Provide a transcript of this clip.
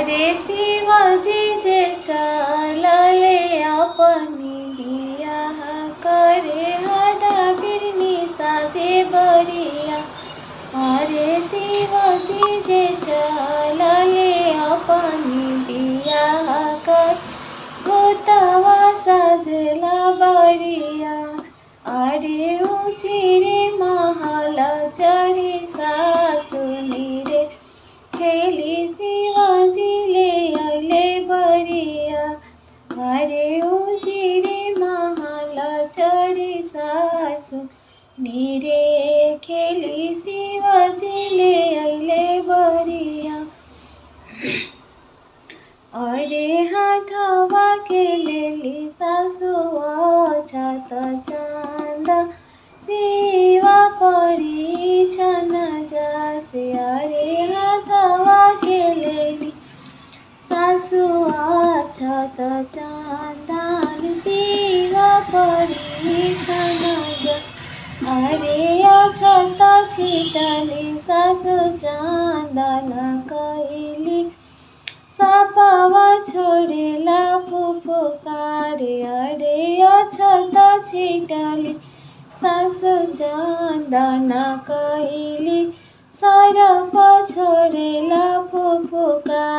अरे शिवाजी जे चलले अपनी बियाह करे हडा बिरनी साजे बरिया। अरे शिवाजी जे चलले अपनी बियाह कर गोतवा साजला बरिया। अरे ऊँची रे महल चढ़ी सासुनी रे खेली शिवाजी ले अले बरिया। अरे ऊँची रे महल चढ़ी सासुनी रे खेली शिवाजी ले अले बरिया। अरे हाथवा के लेली सासुआ छत चांदा शिवा पड़ी छन जासे। अरे हाथवा के लेली सासुआ छत चांदन शिवा पड़ी छन जा। अरे छत छिटली सासु चांदन कैली सपावा छोड़ेला फुफुकारे। अरे छत छिटली सासु चांदन कैली सरप छोड़ेला फुफुकार।